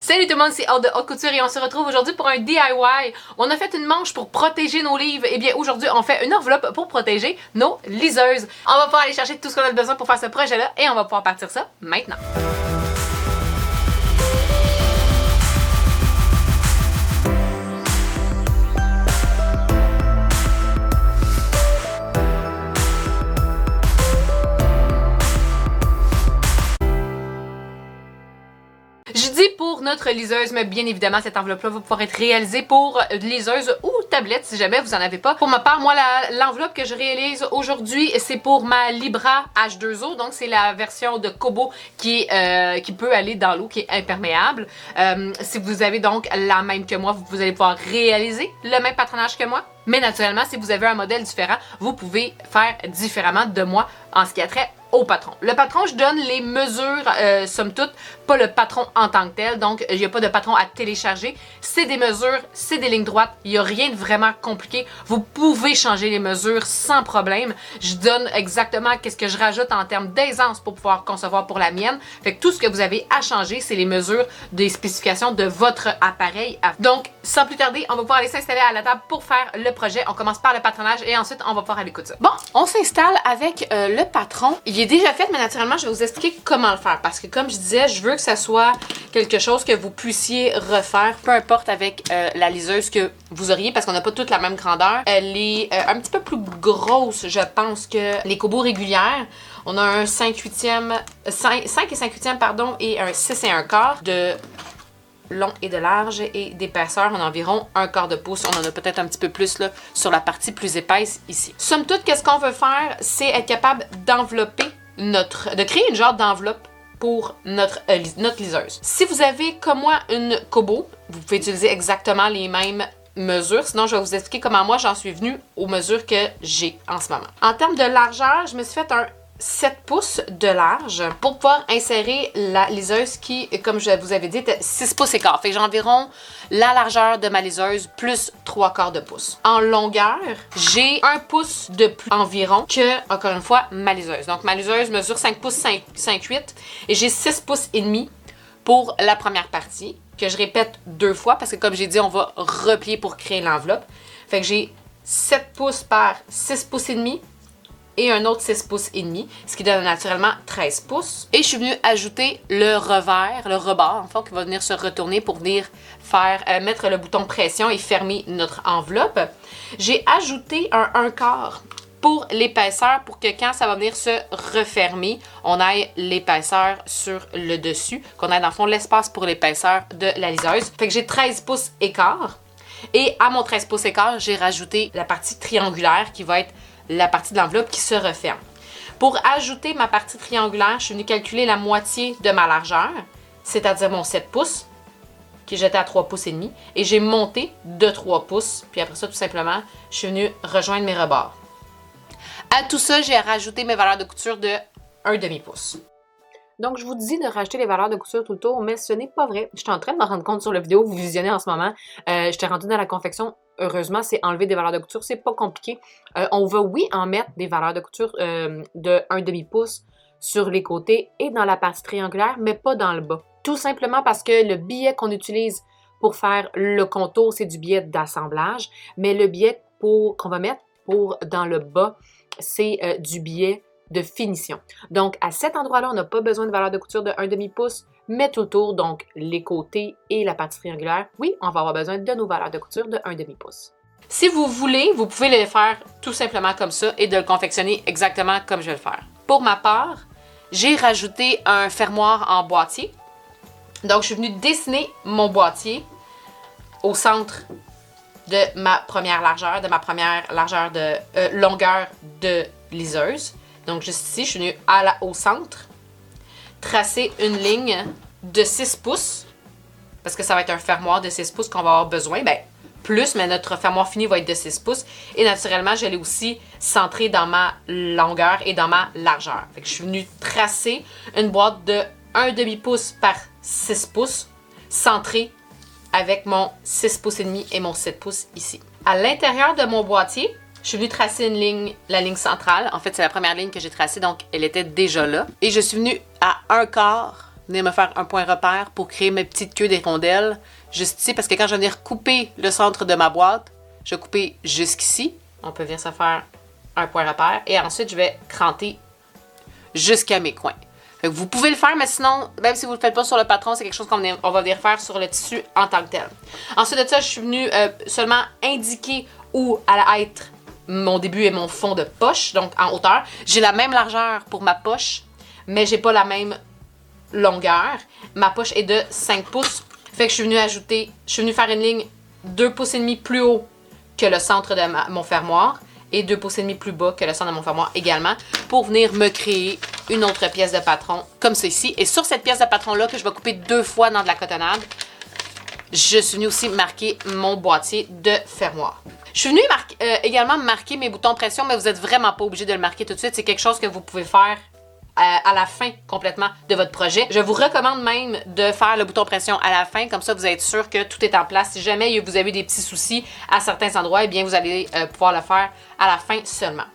Salut tout le monde, c'est Aude de Haute Couture et on se retrouve aujourd'hui pour un DIY. On a fait une manche pour protéger nos livres. Et bien aujourd'hui, on fait une enveloppe pour protéger nos liseuses. On va pouvoir aller chercher tout ce qu'on a besoin pour faire ce projet-là et on va pouvoir partir ça maintenant. Je dis pour notre liseuse, mais bien évidemment, cette enveloppe-là va pouvoir être réalisée pour liseuse ou tablette si jamais vous en avez pas. Pour ma part, moi, l'enveloppe que je réalise aujourd'hui, c'est pour ma Libra H2O. Donc, c'est la version de Kobo qui peut aller dans l'eau, qui est imperméable. Si vous avez donc la même que moi, vous allez pouvoir réaliser le même patronage que moi. Mais naturellement, si vous avez un modèle différent, vous pouvez faire différemment de moi en ce qui a trait au patron. Le patron, je donne les mesures, somme toute, pas le patron en tant que tel, donc il n'y a pas de patron à télécharger. C'est des mesures, c'est des lignes droites, il n'y a rien de vraiment compliqué. Vous pouvez changer les mesures sans problème. Je donne exactement qu'est-ce que je rajoute en termes d'aisance pour pouvoir concevoir pour la mienne. Fait que tout ce que vous avez à changer, c'est les mesures des spécifications de votre appareil. Donc, sans plus tarder, on va pouvoir aller s'installer à la table pour faire le projet. On commence par le patronage et ensuite, on va pouvoir aller coudre ça. Bon, on s'installe avec le patron. Il est déjà fait, mais naturellement, je vais vous expliquer comment le faire. Parce que comme je disais, je veux que ça soit quelque chose que vous puissiez refaire, peu importe avec la liseuse que vous auriez, parce qu'on n'a pas toutes la même grandeur. Elle est un petit peu plus grosse, je pense, que les Kobo régulières. On a un 5 et 5 huitièmes, pardon, et un 6 et un quart de long et de large et d'épaisseur en environ un quart de pouce. On en a peut-être un petit peu plus là sur la partie plus épaisse ici. Somme toute, qu'est-ce qu'on veut faire? C'est être capable d'envelopper de créer une genre d'enveloppe pour notre liseuse. Si vous avez comme moi une Kobo, vous pouvez utiliser exactement les mêmes mesures. Sinon, je vais vous expliquer comment moi j'en suis venue aux mesures que j'ai en ce moment. En termes de largeur, je me suis fait un 7 pouces de large pour pouvoir insérer la liseuse qui, comme je vous avais dit, était 6 pouces et quart. Fait que j'ai environ la largeur de ma liseuse plus 3 quarts de pouce. En longueur, j'ai 1 pouce de plus environ que, encore une fois, ma liseuse. Donc, ma liseuse mesure 5 pouces 5,8 et j'ai 6 pouces et demi pour la première partie, que je répète 2 fois parce que, comme j'ai dit, on va replier pour créer l'enveloppe. Fait que j'ai 7 pouces par 6 pouces et demi et un autre 6 pouces et demi, ce qui donne naturellement 13 pouces. Et je suis venue ajouter le revers, le rebord, en fait, qui va venir se retourner pour venir faire mettre le bouton pression et fermer notre enveloppe. J'ai ajouté un 1 quart pour l'épaisseur pour que quand ça va venir se refermer, on ait l'épaisseur sur le dessus, qu'on ait dans le fond l'espace pour l'épaisseur de la liseuse. Fait que j'ai 13 pouces et quart. Et à mon 13 pouces et quart, j'ai rajouté la partie triangulaire qui va être la partie de l'enveloppe qui se referme. Pour ajouter ma partie triangulaire, je suis venue calculer la moitié de ma largeur, c'est-à-dire mon 7 pouces, qui j'étais à 3 pouces et demi, et j'ai monté de 3 pouces, puis après ça, tout simplement, je suis venue rejoindre mes rebords. À tout ça, j'ai rajouté mes valeurs de couture de 1 demi-pouce. Donc, je vous dis de rajouter les valeurs de couture tout le tour, mais ce n'est pas vrai. Je suis en train de me rendre compte sur la vidéo que vous visionnez en ce moment. J'étais rendue dans la confection. Heureusement, c'est enlever des valeurs de couture. C'est pas compliqué. On va, oui, en mettre des valeurs de couture de 1 demi-pouce sur les côtés et dans la partie triangulaire, mais pas dans le bas. Tout simplement parce que le billet qu'on utilise pour faire le contour, c'est du billet d'assemblage, mais le billet qu'on va mettre pour dans le bas, c'est du billet de finition. Donc, à cet endroit-là, on n'a pas besoin de valeur de couture de 1 demi-pouce, mais tout autour, donc les côtés et la partie triangulaire, oui, on va avoir besoin de nos valeurs de couture de 1 demi-pouce. Si vous voulez, vous pouvez le faire tout simplement comme ça et de le confectionner exactement comme je vais le faire. Pour ma part, j'ai rajouté un fermoir en boîtier. Donc, je suis venue dessiner mon boîtier au centre de ma première largeur, de longueur de liseuse. Donc, juste ici, je suis venue au centre, tracer une ligne de 6 pouces, parce que ça va être un fermoir de 6 pouces qu'on va avoir besoin. Ben, plus, mais notre fermoir fini va être de 6 pouces. Et naturellement, je l'ai aussi centré dans ma longueur et dans ma largeur. Fait que je suis venue tracer une boîte de 1 demi-pouce par 6 pouces, centrée avec mon 6 pouces et demi et mon 7 pouces ici. À l'intérieur de mon boîtier, je suis venue tracer la ligne centrale. En fait, c'est la première ligne que j'ai tracée, donc elle était déjà là. Et je suis venue à 1 quart venir me faire un point repère pour créer mes petites queues des rondelles juste ici, parce que quand je vais venir couper le centre de ma boîte, je vais couper jusqu'ici. On peut venir se faire un point repère et ensuite je vais cranter jusqu'à mes coins. Fait que vous pouvez le faire, mais sinon, même si vous ne le faites pas sur le patron, c'est quelque chose qu'on va venir faire sur le tissu en tant que tel. Ensuite de ça, je suis venue seulement indiquer où allait être mon début et mon fond de poche, donc en hauteur. J'ai la même largeur pour ma poche, mais j'ai pas la même longueur. Ma poche est de 5 pouces. Fait que je suis venue faire une ligne 2 pouces et demi plus haut que le centre de mon fermoir et 2 pouces et demi plus bas que le centre de mon fermoir également pour venir me créer une autre pièce de patron comme ceci. Et sur cette pièce de patron-là que je vais couper 2 fois dans de la cotonnade, je suis venue aussi marquer mon boîtier de fermoir. Je suis venue également marquer mes boutons pression, mais vous n'êtes vraiment pas obligé de le marquer tout de suite. C'est quelque chose que vous pouvez faire à la fin complètement de votre projet. Je vous recommande même de faire le bouton pression à la fin, comme ça vous êtes sûr que tout est en place. Si jamais vous avez des petits soucis à certains endroits, eh bien vous allez pouvoir le faire à la fin seulement.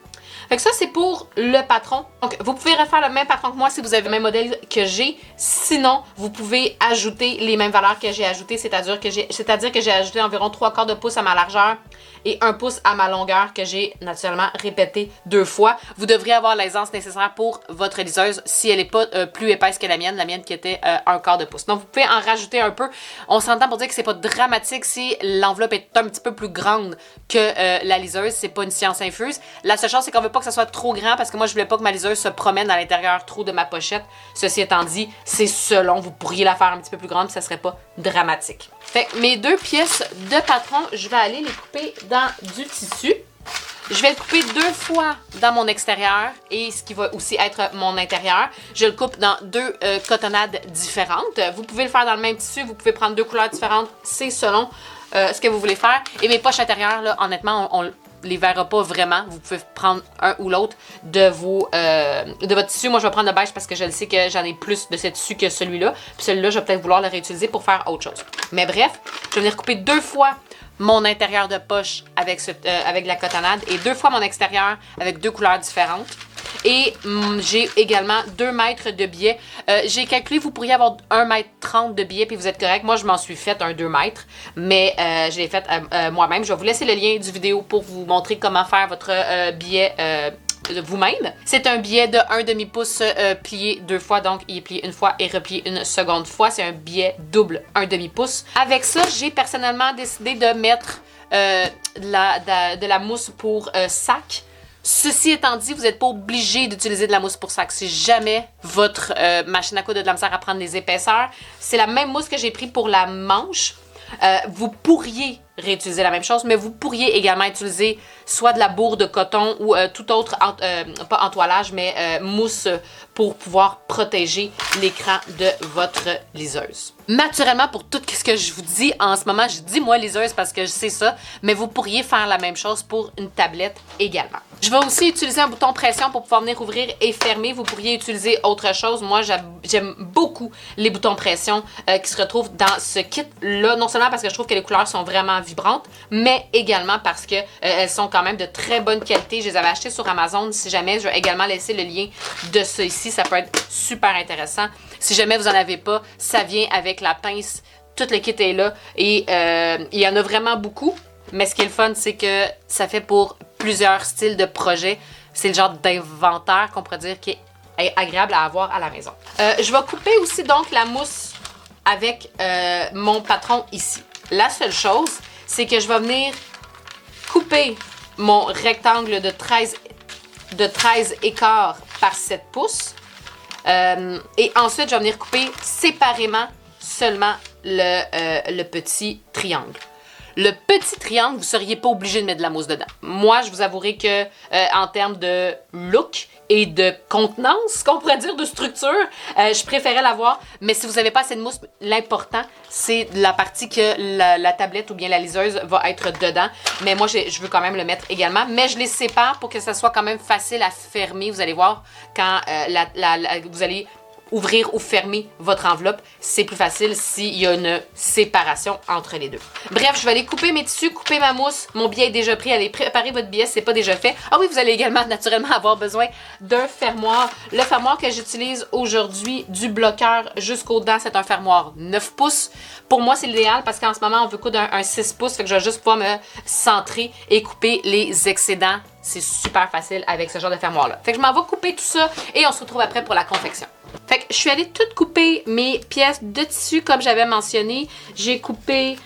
Fait que ça, c'est pour le patron. Donc, vous pouvez refaire le même patron que moi si vous avez le même modèle que j'ai. Sinon, vous pouvez ajouter les mêmes valeurs que j'ai ajoutées, c'est-à-dire que j'ai ajouté environ 3/4 de pouce à ma largeur et 1 pouce à ma longueur que j'ai naturellement répété 2 fois. Vous devriez avoir l'aisance nécessaire pour votre liseuse si elle n'est pas plus épaisse que la mienne qui était 1/4 de pouce. Donc, vous pouvez en rajouter un peu. On s'entend pour dire que c'est pas dramatique si l'enveloppe est un petit peu plus grande que la liseuse. C'est pas une science infuse. La seule chose, c'est qu'on veut pas que ça soit trop grand parce que moi, je voulais pas que ma liseuse se promène à l'intérieur trop de ma pochette. Ceci étant dit, c'est selon. Vous pourriez la faire un petit peu plus grande, puis ça serait pas dramatique. Fait que mes 2 pièces de patron, je vais aller les couper dans du tissu. Je vais le couper 2 fois dans mon extérieur et ce qui va aussi être mon intérieur. Je le coupe dans 2 cotonnades différentes. Vous pouvez le faire dans le même tissu, vous pouvez prendre 2 couleurs différentes. C'est selon ce que vous voulez faire. Et mes poches intérieures, là, honnêtement, on les verra pas vraiment. Vous pouvez prendre un ou l'autre de votre tissu. Moi, je vais prendre le beige parce que je le sais que j'en ai plus de ce tissu que celui-là. Puis celui-là, je vais peut-être vouloir le réutiliser pour faire autre chose. Mais bref, je vais venir couper 2 fois mon intérieur de poche avec la cotonnade et 2 fois mon extérieur avec 2 couleurs différentes. Et j'ai également 2 mètres de biais. J'ai calculé, vous pourriez avoir 1,30 m de biais, puis vous êtes correct. Moi, je m'en suis fait un 2 mètres, mais je l'ai fait moi-même. Je vais vous laisser le lien du vidéo pour vous montrer comment faire votre biais vous-même. C'est un biais de 1/2 pouce plié 2 fois, donc il est plié une fois et replié une seconde fois. C'est un biais double 1/2 pouce. Avec ça, j'ai personnellement décidé de mettre de la mousse pour sac. Ceci étant dit, vous n'êtes pas obligé d'utiliser de la mousse pour sac. Si jamais votre machine à coudre a de la misère à prendre les épaisseurs, c'est la même mousse que j'ai pris pour la manche. Vous pourriez réutiliser la même chose, mais vous pourriez également utiliser soit de la bourre de coton ou tout autre, pas entoilage, mais mousse pour pouvoir protéger l'écran de votre liseuse. Naturellement, pour tout ce que je vous dis en ce moment, je dis moi liseuse parce que je sais ça, mais vous pourriez faire la même chose pour une tablette également. Je vais aussi utiliser un bouton pression pour pouvoir venir ouvrir et fermer. Vous pourriez utiliser autre chose. Moi, j'aime beaucoup les boutons pression qui se retrouvent dans ce kit-là. Non seulement parce que je trouve que les couleurs sont vraiment vibrantes, mais également parce que elles sont quand même de très bonne qualité. Je les avais achetées sur Amazon. Si jamais, je vais également laisser le lien de ceux-ci. Ça peut être super intéressant. Si jamais vous n'en avez pas, ça vient avec la pince. Tout le kit est là et il y en a vraiment beaucoup. Mais ce qui est le fun, c'est que ça fait pour plusieurs styles de projets. C'est le genre d'inventaire qu'on pourrait dire qui est agréable à avoir à la maison. Je vais couper aussi donc la mousse avec mon patron ici. La seule chose, c'est que je vais venir couper mon rectangle de 13 écarts par 7 pouces. Et ensuite, je vais venir couper séparément seulement le petit triangle. Le petit triangle, vous ne seriez pas obligé de mettre de la mousse dedans. Moi, je vous avouerai que en termes de look et de contenance, qu'on pourrait dire, de structure, je préférais l'avoir. Mais si vous n'avez pas assez de mousse, l'important, c'est la partie que la tablette ou bien la liseuse va être dedans. Mais moi, je veux quand même le mettre également. Mais je les sépare pour que ça soit quand même facile à fermer. Vous allez voir quand vous allez ouvrir ou fermer votre enveloppe. C'est plus facile s'il y a une séparation entre les deux. Bref, je vais aller couper mes tissus, couper ma mousse. Mon billet est déjà pris. Allez préparer votre billet si ce n'est pas déjà fait. Ah oui, vous allez également naturellement avoir besoin d'un fermoir. Le fermoir que j'utilise aujourd'hui, du bloqueur jusqu'aux dents, c'est un fermoir 9 pouces. Pour moi, c'est l'idéal parce qu'en ce moment, on veut coudre un 6 pouces. Fait que je vais juste pouvoir me centrer et couper les excédents. C'est super facile avec ce genre de fermoir-là. Fait que je m'en vais couper tout ça et on se retrouve après pour la confection. Fait que je suis allée tout couper mes pièces de tissu comme j'avais mentionné. J'ai coupé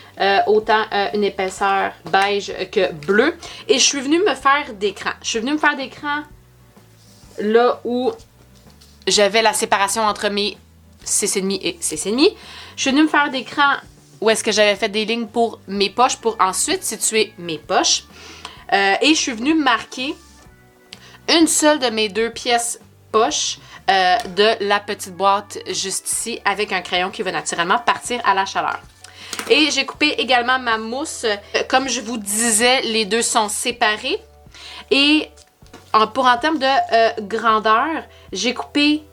autant une épaisseur beige que bleu. Et je suis venue me faire des crans. Je suis venue me faire des crans là où j'avais la séparation entre mes 6,5 et 6,5. Je suis venue me faire des crans où est-ce que j'avais fait des lignes pour mes poches pour ensuite situer mes poches. Et je suis venue marquer une seule de mes 2 pièces poches de la petite boîte juste ici avec un crayon qui va naturellement partir à la chaleur. Et j'ai coupé également ma mousse. Comme je vous disais, les deux sont séparés. Et en termes de grandeur, j'ai coupé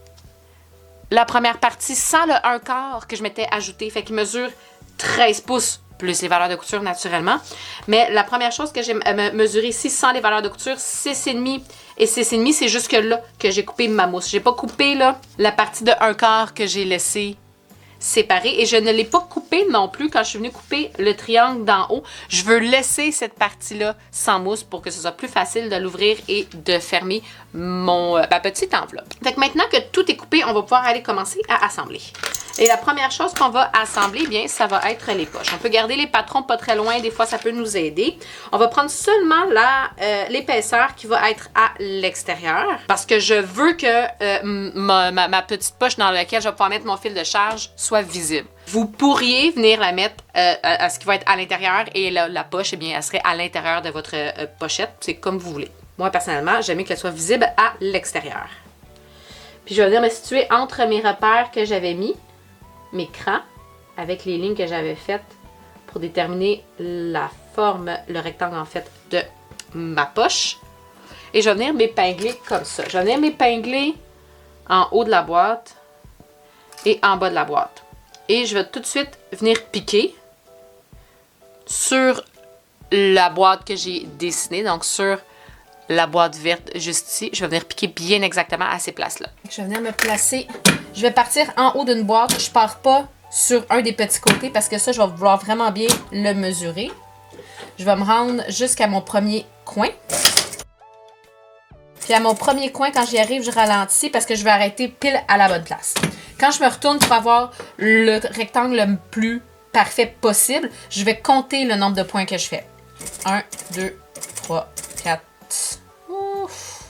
la première partie sans le 1/4 que je m'étais ajouté. Fait qu'il mesure 13 pouces plus les valeurs de couture naturellement. Mais la première chose que j'ai mesuré ici sans les valeurs de couture, 6,5 et 6,5, c'est jusque là que j'ai coupé ma mousse. J'ai pas coupé là la partie de 1/4 que j'ai laissé séparée et je ne l'ai pas coupé non plus quand je suis venue couper le triangle d'en haut. Je veux laisser cette partie-là sans mousse pour que ce soit plus facile de l'ouvrir et de fermer ma petite enveloppe. Fait que maintenant que tout est coupé, on va pouvoir aller commencer à assembler. Et la première chose qu'on va assembler, bien, ça va être les poches. On peut garder les patrons pas très loin, des fois ça peut nous aider. On va prendre seulement l'épaisseur qui va être à l'extérieur parce que je veux que ma petite poche dans laquelle je vais pouvoir mettre mon fil de charge soit visible. Vous pourriez venir la mettre à ce qui va être à l'intérieur et la poche, eh bien, elle serait à l'intérieur de votre pochette. C'est comme vous voulez. Moi, personnellement, j'aime mieux qu'elle soit visible à l'extérieur. Puis je vais venir me situer entre mes repères que j'avais mis, mes crans, avec les lignes que j'avais faites pour déterminer la forme, le rectangle en fait, de ma poche. Et je vais venir m'épingler comme ça. Je vais venir m'épingler en haut de la boîte et en bas de la boîte. Et je vais tout de suite venir piquer sur la boîte que j'ai dessinée, donc sur la boîte verte juste ici. Je vais venir piquer bien exactement à ces places-là. Je vais venir me placer. Je vais partir en haut d'une boîte. Je pars pas sur un des petits côtés parce que ça, je vais vouloir vraiment bien le mesurer. Je vais me rendre jusqu'à mon premier coin. Puis à mon premier coin, quand j'y arrive, je ralentis parce que je vais arrêter pile à la bonne place. Quand je me retourne pour avoir le rectangle le plus parfait possible, je vais compter le nombre de points que je fais. 1, 2, 3, 4. Ouf.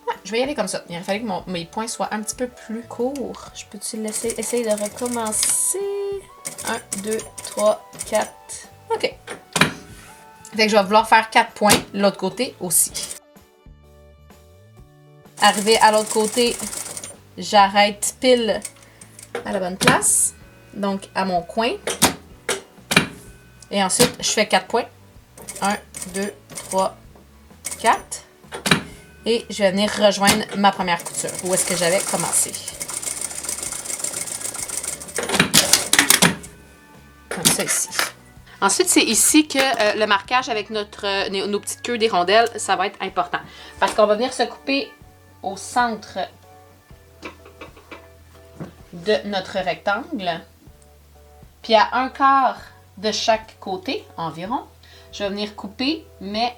Ouais, je vais y aller comme ça. Il fallait que mes points soient un petit peu plus courts. Je peux-tu essayer de recommencer? 1, 2, 3, 4. OK. Fait que je vais vouloir faire 4 points de l'autre côté aussi. Arrivé à l'autre côté, j'arrête pile à la bonne place. Donc à mon coin. Et ensuite, je fais 4 points. 1, 2, 3, 4. Et je vais venir rejoindre ma première couture. Où est-ce que j'avais commencé? Comme ça ici. Ensuite, c'est ici que le marquage avec nos petites queues d'hirondelles, ça va être important. Parce qu'on va venir se couper au centre de notre rectangle. Puis à 1/4 de chaque côté environ, je vais venir couper, mais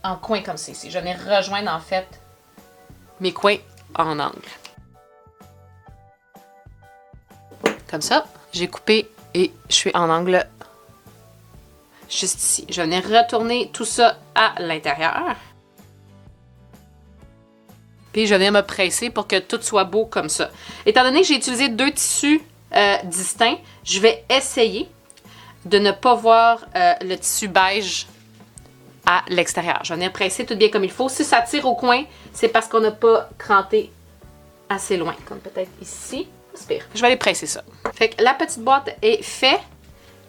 en coin comme ça ici. Je vais venir rejoindre en fait mes coins en angle. Comme ça, j'ai coupé et je suis en angle juste ici. Je vais venir retourner tout ça à l'intérieur. Puis je vais venir me presser pour que tout soit beau comme ça. Étant donné que j'ai utilisé 2 tissus distincts, je vais essayer de ne pas voir le tissu beige à l'extérieur. Je vais venir presser tout bien comme il faut. Si ça tire au coin, c'est parce qu'on n'a pas cranté assez loin, comme peut-être ici. C'est pire. Je vais aller presser ça. Fait que la petite boîte est faite.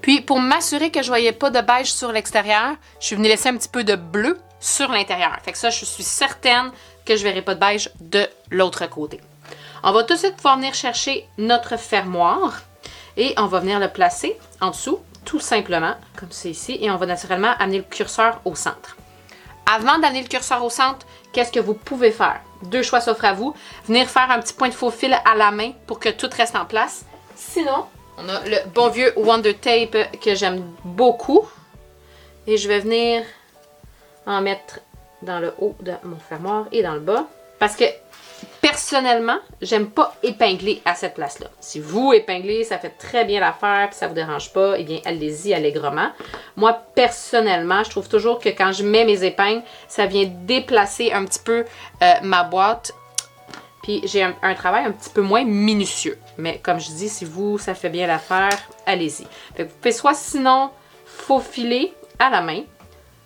Puis pour m'assurer que je ne voyais pas de beige sur l'extérieur, je suis venue laisser un petit peu de bleu sur l'intérieur. Fait que ça, je suis certaine que je ne verrai pas de beige de l'autre côté. On va tout de suite pouvoir venir chercher notre fermoir et on va venir le placer en dessous, tout simplement, comme c'est ici, et on va naturellement amener le curseur au centre. Avant d'amener le curseur au centre, qu'est-ce que vous pouvez faire? 2 choix s'offrent à vous. Venir faire un petit point de faux fil à la main pour que tout reste en place. Sinon, on a le bon vieux Wonder Tape que j'aime beaucoup. Et je vais venir en mettre dans le haut de mon fermoir et dans le bas. Parce que, personnellement, j'aime pas épingler à cette place-là. Si vous épinglez, ça fait très bien l'affaire, puis ça vous dérange pas, eh bien, allez-y allègrement. Moi, personnellement, je trouve toujours que quand je mets mes épingles, ça vient déplacer un petit peu ma boîte. Puis j'ai un travail un petit peu moins minutieux. Mais comme je dis, si vous, ça fait bien l'affaire, allez-y. Vous pouvez soit sinon faufiler à la main,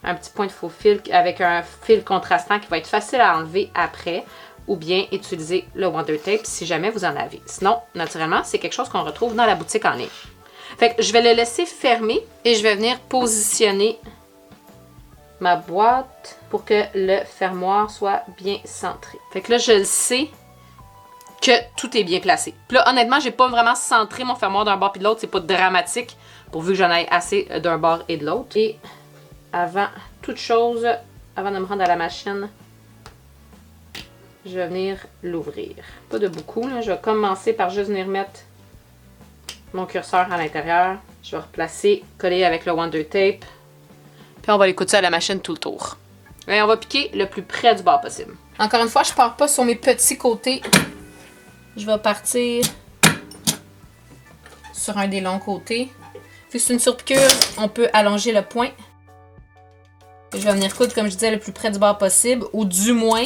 un petit point de faux fil avec un fil contrastant qui va être facile à enlever après, ou bien utiliser le Wonder Tape si jamais vous en avez. Sinon, naturellement, c'est quelque chose qu'on retrouve dans la boutique en ligne. Fait que je vais le laisser fermer et je vais venir positionner ma boîte pour que le fermoir soit bien centré. Fait que là, je le sais que tout est bien placé. Puis là, honnêtement, j'ai pas vraiment centré mon fermoir d'un bord puis de l'autre. C'est pas dramatique, pourvu que j'en aille assez d'un bord et de l'autre. Et avant toute chose, avant de me rendre à la machine, je vais venir l'ouvrir. Pas de beaucoup, là. Je vais commencer par juste venir mettre mon curseur à l'intérieur. Je vais replacer, coller avec le Wonder Tape. Puis on va aller coudre ça à la machine tout le tour. Et on va piquer le plus près du bord possible. Encore une fois, je pars pas sur mes petits côtés. Je vais partir sur un des longs côtés. Vu que c'est une surpiqûre, on peut allonger le point. Je vais venir coudre, comme je disais, le plus près du bord possible, ou du moins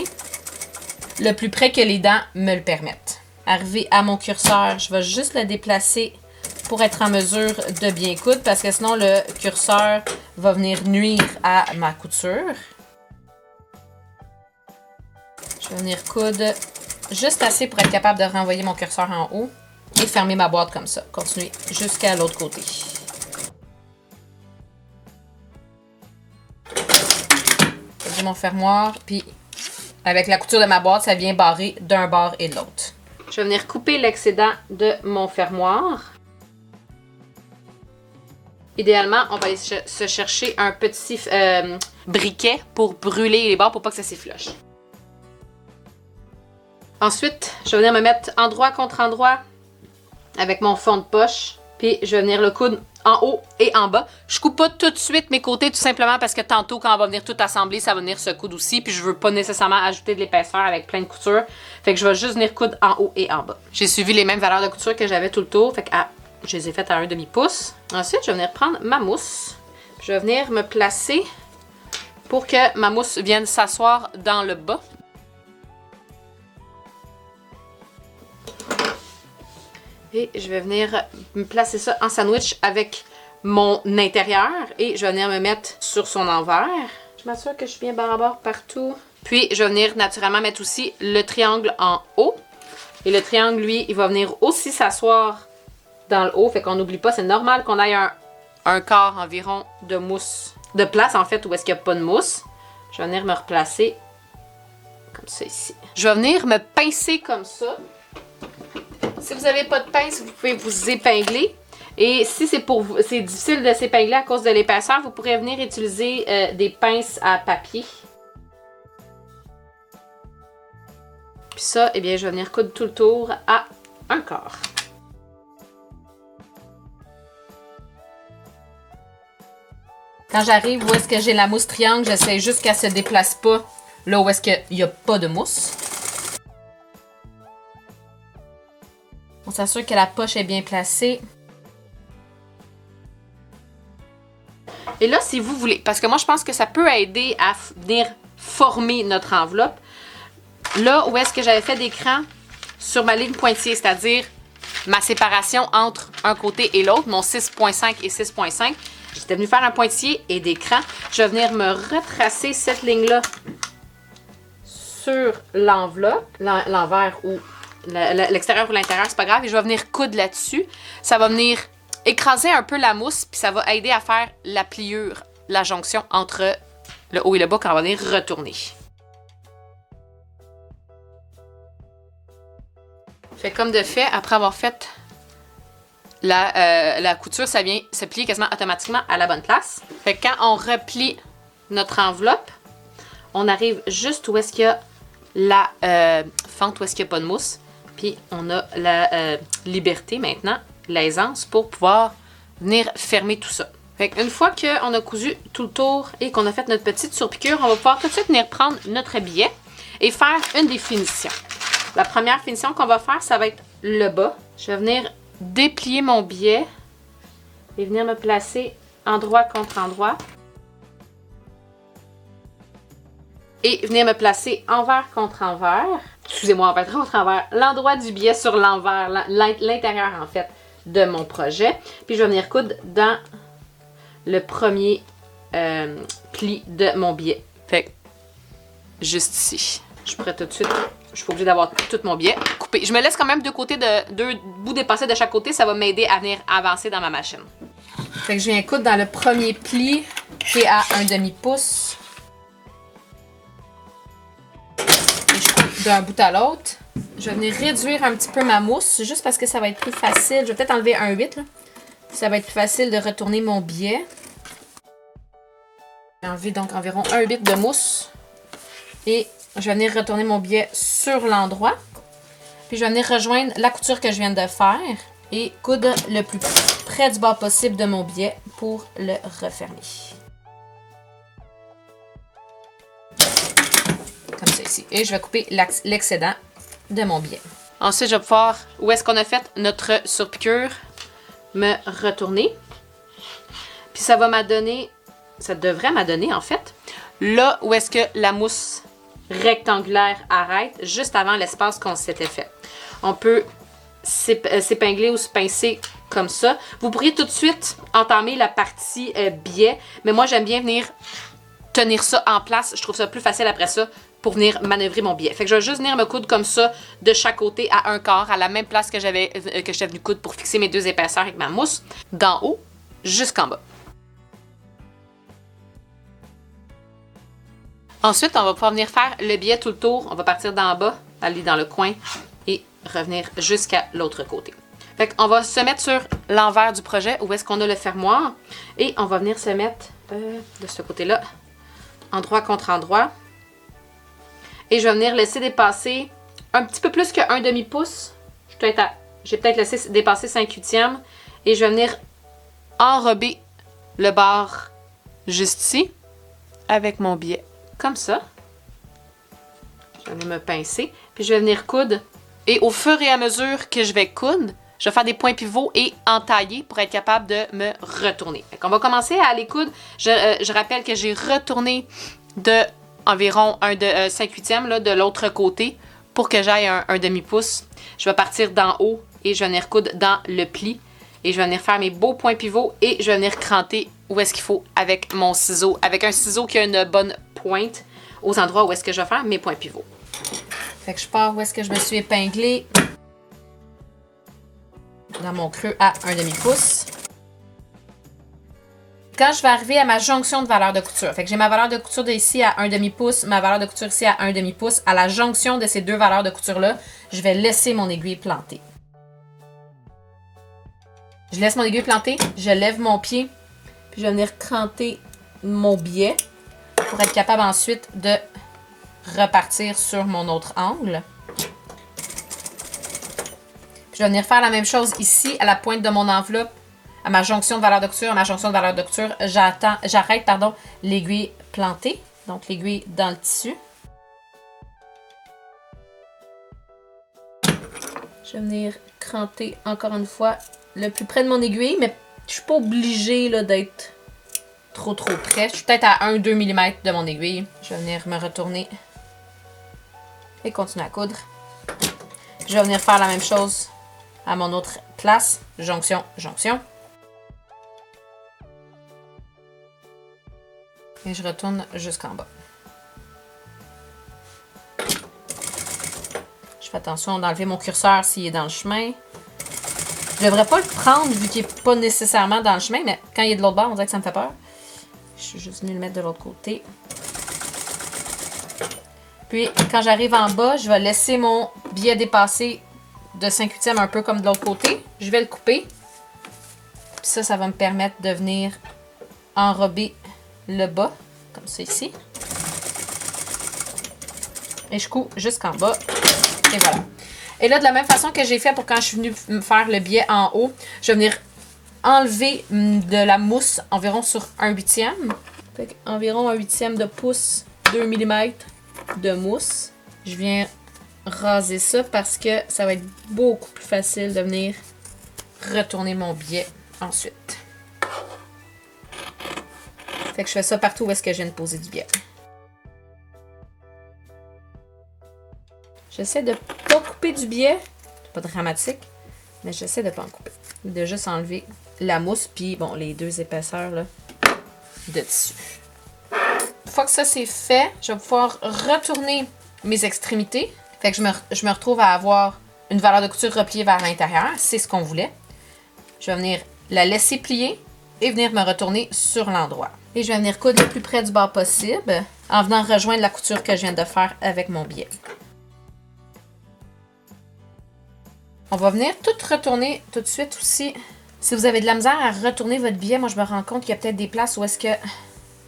le plus près que les dents me le permettent. Arrivé à mon curseur, je vais juste le déplacer pour être en mesure de bien coudre, parce que sinon le curseur va venir nuire à ma couture. Je vais venir coudre juste assez pour être capable de renvoyer mon curseur en haut et fermer ma boîte comme ça. Continuer jusqu'à l'autre côté. J'ai mon fermoir, puis avec la couture de ma boîte, ça vient barrer d'un bord et de l'autre. Je vais venir couper l'excédent de mon fermoir. Idéalement, on va aller se chercher un petit briquet pour brûler les bords pour pas que ça s'effloche. Ensuite, je vais venir me mettre endroit contre endroit avec mon fond de poche. Puis je vais venir le coudre en haut et en bas. Je coupe pas tout de suite mes côtés tout simplement parce que tantôt quand on va venir tout assembler, ça va venir se coudre aussi. Puis je veux pas nécessairement ajouter de l'épaisseur avec plein de couture. Fait que je vais juste venir coudre en haut et en bas. J'ai suivi les mêmes valeurs de couture que j'avais tout le tour. Fait que je les ai faites à 1/2 pouce. Ensuite, je vais venir prendre ma mousse. Je vais venir me placer pour que ma mousse vienne s'asseoir dans le bas. Et je vais venir me placer ça en sandwich avec mon intérieur. Et je vais venir me mettre sur son envers. Je m'assure que je suis bien barre à bord partout. Puis, je vais venir naturellement mettre aussi le triangle en haut. Et le triangle, lui, il va venir aussi s'asseoir dans le haut. Fait qu'on n'oublie pas, c'est normal qu'on aille un quart environ de mousse. De place, en fait, où est-ce qu'il n'y a pas de mousse. Je vais venir me replacer comme ça ici. Je vais venir me pincer comme ça. Si vous n'avez pas de pince, vous pouvez vous épingler. Et si c'est difficile de s'épingler à cause de l'épaisseur, vous pourrez venir utiliser des pinces à papier. Puis ça, eh bien, je vais venir coudre tout le tour à un quart. Quand j'arrive où est-ce que j'ai la mousse triangle, j'essaie juste qu'elle se déplace pas là où est-ce qu'il n'y a pas de mousse. On s'assure que la poche est bien placée. Et là, si vous voulez, parce que moi, je pense que ça peut aider à venir former notre enveloppe. Là où est-ce que j'avais fait des crans sur ma ligne pointillée, c'est-à-dire ma séparation entre un côté et l'autre, mon 6.5 et 6.5, j'étais venue faire un pointillé et des crans. Je vais venir me retracer cette ligne-là sur l'enveloppe, l'envers ou l'extérieur ou l'intérieur, c'est pas grave. Et je vais venir coudre là-dessus. Ça va venir écraser un peu la mousse, puis ça va aider à faire la pliure, la jonction entre le haut et le bas quand on va venir retourner. Fait comme de fait, après avoir fait la couture, ça vient se plier quasiment automatiquement à la bonne place. Fait que quand on replie notre enveloppe, on arrive juste où est-ce qu'il y a la fente, où est-ce qu'il n'y a pas de mousse. Puis on a la liberté maintenant, l'aisance pour pouvoir venir fermer tout ça. Fait qu'une fois qu'on a cousu tout le tour et qu'on a fait notre petite surpiqûre, on va pouvoir tout de suite venir prendre notre billet et faire une des finitions. La première finition qu'on va faire, ça va être le bas. Je vais venir déplier mon billet et venir me placer endroit contre endroit. Et venir me placer envers contre envers. Excusez-moi, envers contre envers. L'endroit du billet sur l'envers, l'intérieur en fait de mon projet. Puis je vais venir coudre dans le premier pli de mon billet. Fait que, juste ici. Je pourrais tout de suite, je suis obligée d'avoir tout mon billet coupé. Je me laisse quand même deux bouts dépassés de chaque côté. Ça va m'aider à venir avancer dans ma machine. Fait que je viens coudre dans le premier pli qui est à 1/2 pouce. Et je coupe d'un bout à l'autre. Je vais venir réduire un petit peu ma mousse, juste parce que ça va être plus facile. Je vais peut-être enlever un 8 là. Ça va être plus facile de retourner mon billet. J'ai enlevé donc environ un 8 de mousse. Et je vais venir retourner mon billet sur l'endroit. Puis je vais venir rejoindre la couture que je viens de faire et coudre le plus près du bord possible de mon billet pour le refermer. Comme ça ici. Et je vais couper l'excédent de mon billet. Ensuite, je vais pouvoir, où est-ce qu'on a fait notre surpiqûre, me retourner. Puis ça va m'adonner, ça devrait m'adonner en fait, là où est-ce que la mousse rectangulaire arrête, juste avant l'espace qu'on s'était fait. On peut s'épingler ou se pincer comme ça. Vous pourriez tout de suite entamer la partie biais, mais moi j'aime bien venir tenir ça en place. Je trouve ça plus facile après ça pour venir manœuvrer mon billet. Fait que je vais juste venir me coudre comme ça de chaque côté à un quart, à la même place que j'étais venue coudre pour fixer mes deux épaisseurs avec ma mousse, d'en haut jusqu'en bas. Ensuite, on va pouvoir venir faire le billet tout le tour. On va partir d'en bas, aller dans le coin et revenir jusqu'à l'autre côté. Fait qu'on va se mettre sur l'envers du projet où est-ce qu'on a le fermoir et on va venir se mettre de ce côté-là, endroit contre endroit. Et je vais venir laisser dépasser un petit peu plus que 1/2 pouce. J'ai peut-être laissé dépasser 5/8 et je vais venir enrober le bord juste ici avec mon billet. Comme ça. Je vais venir me pincer. Puis je vais venir coudre. Et au fur et à mesure que je vais coudre, je vais faire des points pivots et entailler pour être capable de me retourner. On va commencer à aller coudre. Je rappelle que j'ai retourné de environ 5/8 là, de l'autre côté pour que j'aille un 1/2 pouce. Je vais partir d'en haut et je vais venir coudre dans le pli. Et je vais venir faire mes beaux points pivots et je vais venir cranter où est-ce qu'il faut avec mon ciseau. Avec un ciseau qui a une bonne pointe aux endroits où est-ce que je vais faire mes points pivots. Fait que je pars où est-ce que je me suis épinglée dans mon creux à 1/2 pouce. Quand je vais arriver à ma jonction de valeur de couture, fait que j'ai ma valeur de couture d'ici à 1/2 pouce, ma valeur de couture ici à 1/2 pouce, à la jonction de ces deux valeurs de couture-là, je vais laisser mon aiguille plantée. Je laisse mon aiguille plantée, je lève mon pied, puis je vais venir cranter mon billet pour être capable ensuite de repartir sur mon autre angle. Puis je vais venir faire la même chose ici, à la pointe de mon enveloppe, à ma jonction de valeur de couture. À ma jonction de valeur de couture, j'arrête l'aiguille plantée, donc l'aiguille dans le tissu. Je vais venir cranter encore une fois le plus près de mon aiguille, mais je suis pas obligée d'être trop près. Je suis peut-être à 1-2 mm de mon aiguille. Je vais venir me retourner et continuer à coudre. Je vais venir faire la même chose à mon autre place. Jonction, jonction. Et je retourne jusqu'en bas. Je fais attention d'enlever mon curseur s'il est dans le chemin. Je ne devrais pas le prendre vu qu'il n'est pas nécessairement dans le chemin, mais quand il est de l'autre bord, on dirait que ça me fait peur. Je suis juste venue le mettre de l'autre côté. Puis, quand j'arrive en bas, je vais laisser mon billet dépasser de 5/8 un peu comme de l'autre côté. Je vais le couper. Puis ça va me permettre de venir enrober le bas, comme ça ici. Et je couds jusqu'en bas. Et voilà. Et là, de la même façon que j'ai fait pour quand je suis venue me faire le biais en haut, je vais venir enlever de la mousse environ sur 1/8. Fait environ 1/8 de pouce, 2 mm de mousse. Je viens raser ça parce que ça va être beaucoup plus facile de venir retourner mon biais ensuite. Fait que je fais ça partout où est-ce que je viens de poser du biais. J'essaie de pas couper du biais. C'est pas dramatique, mais j'essaie de pas en couper. De juste enlever la mousse, puis bon, les 2 épaisseurs là, de tissu. Une fois que ça c'est fait, je vais pouvoir retourner mes extrémités. Fait que je me retrouve à avoir une valeur de couture repliée vers l'intérieur. C'est ce qu'on voulait. Je vais venir la laisser plier et venir me retourner sur l'endroit. Et je vais venir coudre le plus près du bord possible en venant rejoindre la couture que je viens de faire avec mon biais. On va venir tout retourner tout de suite aussi. Si vous avez de la misère à retourner votre biais, moi je me rends compte qu'il y a peut-être des places où est-ce que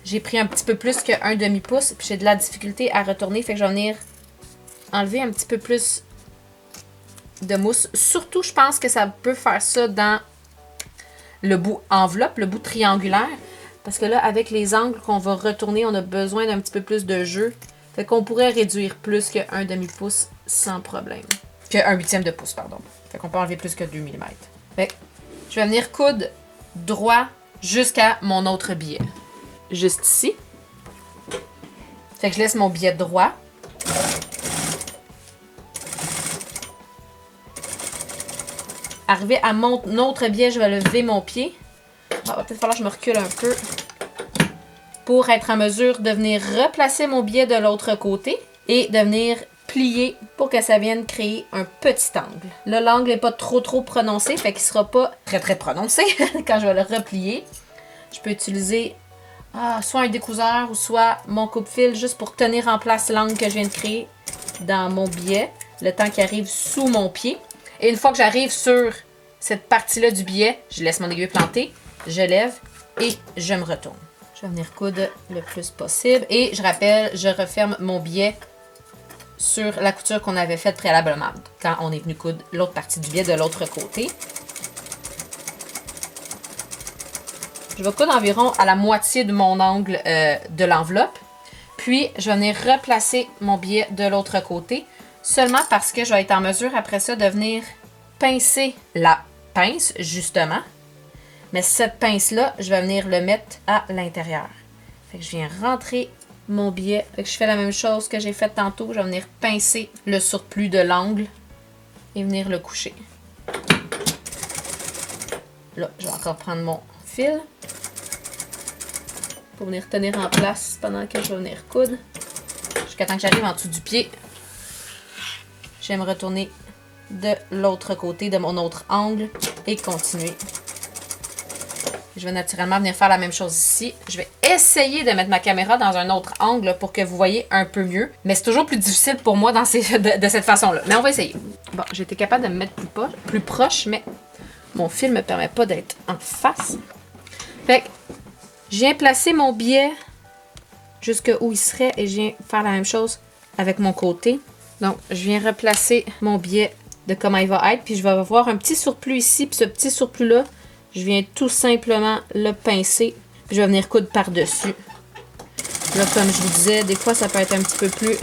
j'ai pris un petit peu plus qu'un demi-pouce puis j'ai de la difficulté à retourner. Fait que je vais venir enlever un petit peu plus de mousse. Surtout, je pense que ça peut faire ça dans le bout enveloppe, le bout triangulaire. Parce que là, avec les angles qu'on va retourner, on a besoin d'un petit peu plus de jeu. Fait qu'on pourrait réduire plus qu'un demi-pouce sans problème. Que 1/8 de pouce, pardon. Fait qu'on peut enlever plus que 2 mm. Fait que je vais venir coudre droit jusqu'à mon autre biais. Juste ici. Fait que je laisse mon biais droit. Arrivé à mon autre biais, je vais lever mon pied. Il va peut-être falloir que je me recule un peu pour être en mesure de venir replacer mon biais de l'autre côté et de venir plier pour que ça vienne créer un petit angle. Là, l'angle n'est pas trop prononcé, fait qu'il ne sera pas très prononcé quand je vais le replier. Je peux utiliser soit un découseur ou soit mon coupe-fil juste pour tenir en place l'angle que je viens de créer dans mon biais, le temps qu'il arrive sous mon pied. Et une fois que j'arrive sur cette partie-là du biais, je laisse mon aiguille planter, je lève et je me retourne. Je vais venir coudre le plus possible. Et je rappelle, je referme mon biais sur la couture qu'on avait faite préalablement quand on est venu coudre l'autre partie du biais de l'autre côté. Je vais coudre environ à la moitié de mon angle de l'enveloppe. Puis, je vais venir replacer mon biais de l'autre côté. Seulement parce que je vais être en mesure après ça de venir pincer la pince, justement. Mais cette pince-là, je vais venir le mettre à l'intérieur. Fait que je viens rentrer mon biais. Fait que je fais la même chose que j'ai fait tantôt. Je vais venir pincer le surplus de l'angle et venir le coucher. Là, je vais encore prendre mon fil pour venir tenir en place pendant que je vais venir coudre. Jusqu'à temps que j'arrive en dessous du pied. Je vais me retourner de l'autre côté de mon autre angle et continuer. Je vais naturellement venir faire la même chose ici. Je vais essayer de mettre ma caméra dans un autre angle pour que vous voyez un peu mieux. Mais c'est toujours plus difficile pour moi de cette façon-là. Mais on va essayer. Bon, j'ai été capable de me mettre plus proche, mais mon fil ne me permet pas d'être en face. Fait que je viens placer mon biais jusque où il serait et je viens faire la même chose avec mon côté. Donc, je viens replacer mon biais de comment il va être. Puis, je vais avoir un petit surplus ici. Puis, ce petit surplus-là, je viens tout simplement le pincer. Puis, je vais venir coudre par-dessus. Là, comme je vous disais, des fois, ça peut être un petit peu plus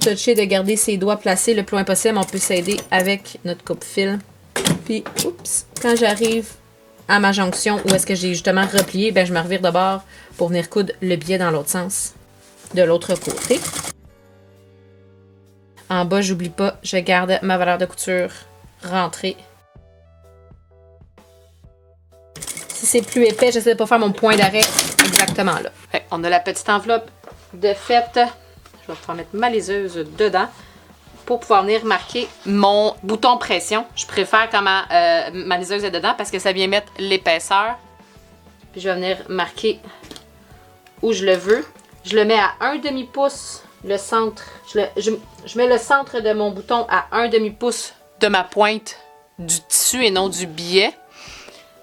touché de garder ses doigts placés le plus loin possible. On peut s'aider avec notre coupe-fil. Puis, oups, quand j'arrive à ma jonction où est-ce que j'ai justement replié, ben, je me revire de bord pour venir coudre le biais dans l'autre sens, de l'autre côté. En bas, j'oublie pas, je garde ma valeur de couture rentrée. Si c'est plus épais, j'essaie de pas faire mon point d'arrêt exactement là. Fait, on a la petite enveloppe de fête. Je vais pouvoir mettre ma liseuse dedans pour pouvoir venir marquer mon bouton pression. Je préfère quand ma liseuse est dedans parce que ça vient mettre l'épaisseur. Puis je vais venir marquer où je le veux. Je le mets à 1 demi-pouce. Le centre, je mets le centre de mon bouton à 1 demi-pouce de ma pointe du tissu et non du biais.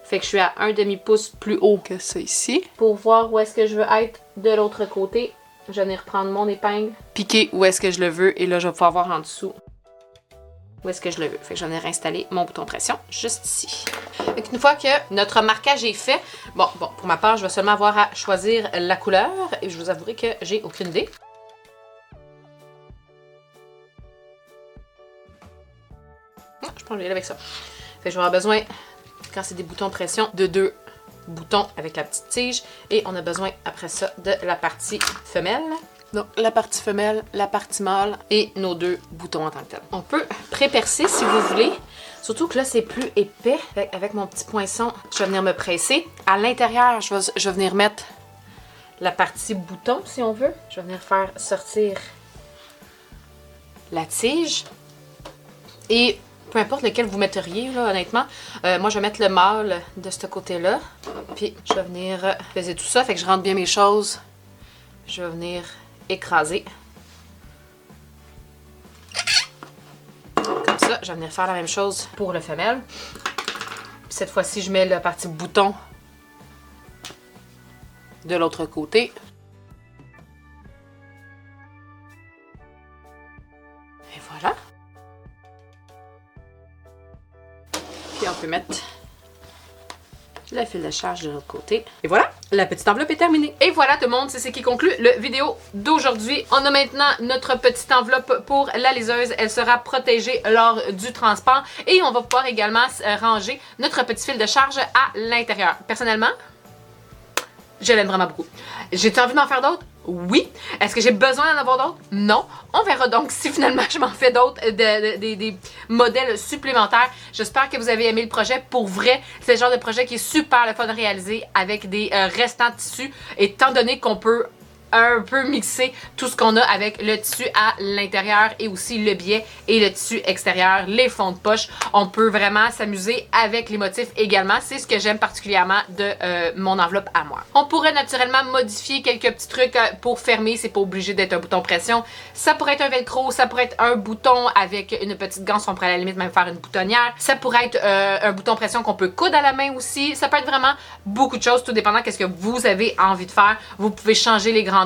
Fait que je suis à un demi-pouce plus haut que ça ici. Pour voir où est-ce que je veux être de l'autre côté, je vais venir prendre mon épingle, piquer où est-ce que je le veux et là, je vais pouvoir voir en dessous où est-ce que je le veux. Fait que je vais venir installer mon bouton pression juste ici. Fait qu'une fois que notre marquage est fait, bon, pour ma part, je vais seulement avoir à choisir la couleur et je vous avouerai que j'ai aucune idée. Je pense que je vais aller avec ça. Fait que je vais avoir besoin, quand c'est des boutons pression, de 2 boutons avec la petite tige. Et on a besoin, après ça, de la partie femelle. Donc, la partie femelle, la partie mâle et nos 2 boutons en tant que tel. On peut pré-percer si vous voulez. Surtout que là, c'est plus épais. Avec mon petit poinçon, je vais venir me presser. À l'intérieur, je vais venir mettre la partie bouton, si on veut. Je vais venir faire sortir la tige. Et peu importe lequel vous metteriez, là, honnêtement. Moi, je vais mettre le mâle de ce côté-là. Puis, je vais venir peser tout ça. Fait que je rentre bien mes choses. Je vais venir écraser. Comme ça, je vais venir faire la même chose pour le femelle. Puis cette fois-ci, je mets la partie bouton de l'autre côté. Et voilà. Puis on peut mettre le fil de charge de l'autre côté. Et voilà, la petite enveloppe est terminée. Et voilà tout le monde, c'est ce qui conclut le vidéo d'aujourd'hui. On a maintenant notre petite enveloppe pour la liseuse. Elle sera protégée lors du transport. Et on va pouvoir également ranger notre petit fil de charge à l'intérieur. Personnellement, je l'aime vraiment beaucoup. J'ai-tu envie d'en faire d'autres? Oui. Est-ce que j'ai besoin d'en avoir d'autres? Non. On verra donc si finalement je m'en fais d'autres, des modèles supplémentaires. J'espère que vous avez aimé le projet. Pour vrai, c'est le genre de projet qui est super le fun à réaliser avec des restants de tissu, étant donné qu'on peut un peu mixer tout ce qu'on a avec le tissu à l'intérieur et aussi le biais et le tissu extérieur, les fonds de poche. On peut vraiment s'amuser avec les motifs également. C'est ce que j'aime particulièrement de mon enveloppe à moi. On pourrait naturellement modifier quelques petits trucs pour fermer. C'est pas obligé d'être un bouton pression. Ça pourrait être un velcro, ça pourrait être un bouton avec une petite ganse. On pourrait à la limite même faire une boutonnière. Ça pourrait être un bouton pression qu'on peut coudre à la main aussi. Ça peut être vraiment beaucoup de choses, tout dépendant de ce que vous avez envie de faire. Vous pouvez changer les grandeurs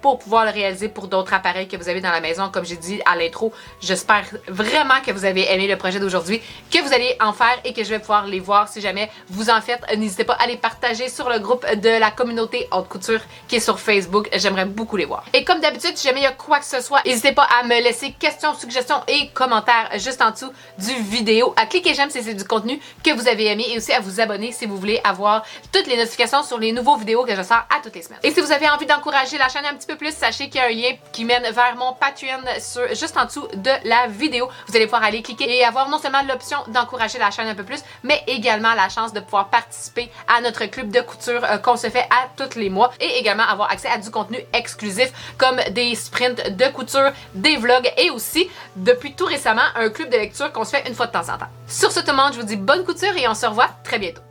pour pouvoir le réaliser pour d'autres appareils que vous avez dans la maison. Comme j'ai dit à l'intro, j'espère vraiment que vous avez aimé le projet d'aujourd'hui, que vous allez en faire et que je vais pouvoir les voir. Si jamais vous en faites, n'hésitez pas à les partager sur le groupe de la communauté haute couture qui est sur Facebook. J'aimerais beaucoup les voir. Et comme d'habitude, si jamais il y a quoi que ce soit, n'hésitez pas à me laisser questions, suggestions et commentaires juste en dessous du vidéo. À cliquer j'aime si c'est du contenu que vous avez aimé et aussi à vous abonner si vous voulez avoir toutes les notifications sur les nouveaux vidéos que je sors à toutes les semaines. Et si vous avez envie d'encourager la chaîne un petit peu plus, sachez qu'il y a un lien qui mène vers mon Patreon juste en dessous de la vidéo. Vous allez pouvoir aller cliquer et avoir non seulement l'option d'encourager la chaîne un peu plus, mais également la chance de pouvoir participer à notre club de couture qu'on se fait à tous les mois et également avoir accès à du contenu exclusif comme des sprints de couture, des vlogs et aussi, depuis tout récemment, un club de lecture qu'on se fait une fois de temps en temps. Sur ce tout le monde, je vous dis bonne couture et on se revoit très bientôt.